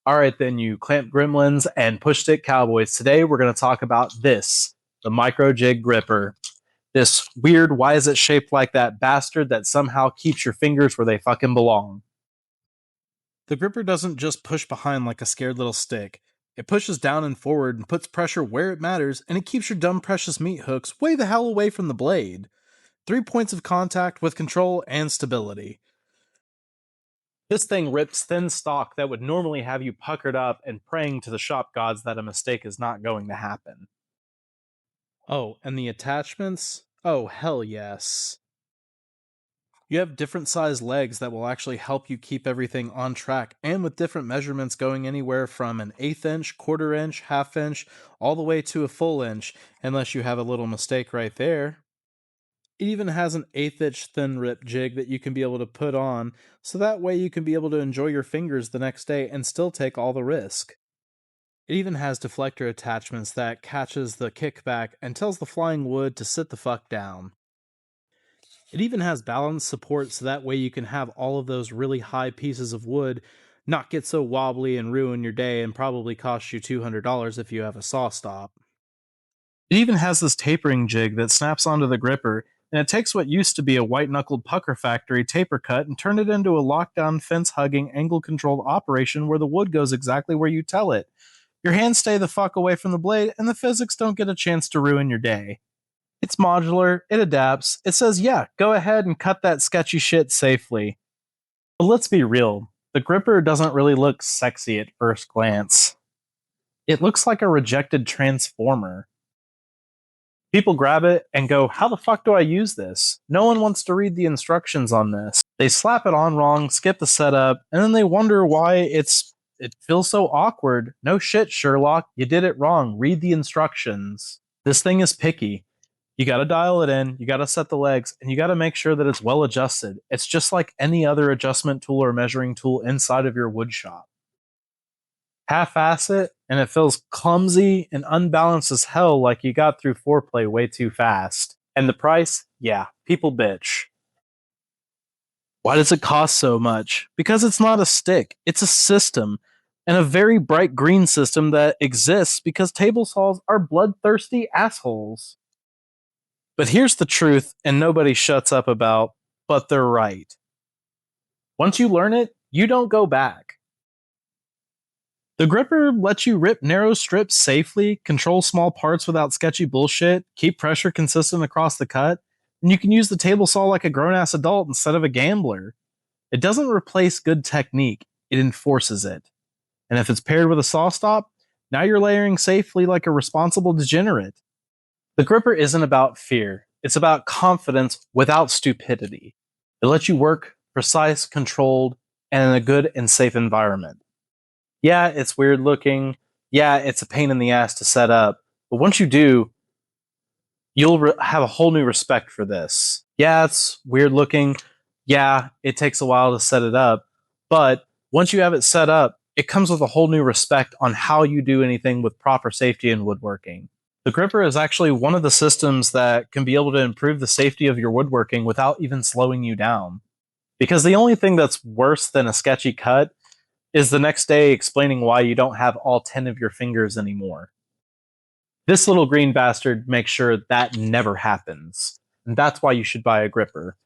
Alright then, you clamp gremlins and push stick cowboys. Today we're going to talk about this, the MicroJig gripper. This weird, why is it shaped like that bastard that somehow keeps your fingers where they fucking belong. The gripper doesn't just push behind like a scared little stick. It pushes down and forward and puts pressure where it matters, and it keeps your dumb precious meat hooks way the hell away from the blade. 3 points of contact with control and stability. This thing rips thin stock that would normally have you puckered up and praying to the shop gods that a mistake is not going to happen. Oh, and the attachments? Oh, hell yes. You have different sized legs that will actually help you keep everything on track, and with different measurements going anywhere from an 1/8 inch, 1/4 inch, 1/2 inch, all the way to a full inch, unless you have a little mistake right there. It even has an 1/8 inch thin rip jig that you can be able to put on, so that way you can be able to enjoy your fingers the next day and still take all the risk. It even has deflector attachments that catches the kickback and tells the flying wood to sit the fuck down. It even has balance support so that way you can have all of those really high pieces of wood not get so wobbly and ruin your day and probably cost you $200 if you have a saw stop. It even has this tapering jig that snaps onto the gripper, and it takes what used to be a white-knuckled pucker factory taper cut and turned it into a lockdown, fence-hugging, angle-controlled operation where the wood goes exactly where you tell it. Your hands stay the fuck away from the blade, and the physics don't get a chance to ruin your day. It's modular, it adapts, it says, yeah, go ahead and cut that sketchy shit safely. But let's be real, the gripper doesn't really look sexy at first glance. It looks like a rejected transformer. People grab it and go, how the fuck do I use this? No one wants to read the instructions on this. They slap it on wrong, skip the setup, and then they wonder why it feels so awkward. No shit, Sherlock, you did it wrong. Read the instructions. This thing is picky. You gotta dial it in, you gotta set the legs, and you gotta make sure that it's well adjusted. It's just like any other adjustment tool or measuring tool inside of your wood shop. Half-ass it, and it feels clumsy and unbalanced as hell, like you got through foreplay way too fast. And the price? Yeah, people bitch. Why does it cost so much? Because it's not a stick, it's a system. And a very bright green system that exists because table saws are bloodthirsty assholes. But here's the truth, and nobody shuts up about, but they're right. Once you learn it, you don't go back. The gripper lets you rip narrow strips safely, control small parts without sketchy bullshit, keep pressure consistent across the cut, and you can use the table saw like a grown-ass adult instead of a gambler. It doesn't replace good technique, it enforces it. And if it's paired with a saw stop, now you're layering safely like a responsible degenerate. The gripper isn't about fear, it's about confidence without stupidity. It lets you work precise, controlled, and in a good and safe environment. Yeah, it's weird looking. Yeah, it's a pain in the ass to set up. But once you do, you'll have a whole new respect for this. Yeah, it's weird looking. Yeah, it takes a while to set it up. But once you have it set up, it comes with a whole new respect on how you do anything with proper safety in woodworking. The gripper is actually one of the systems that can be able to improve the safety of your woodworking without even slowing you down. Because the only thing that's worse than a sketchy cut is the next day explaining why you don't have all 10 of your fingers anymore. This little green bastard makes sure that never happens. And that's why you should buy a gripper.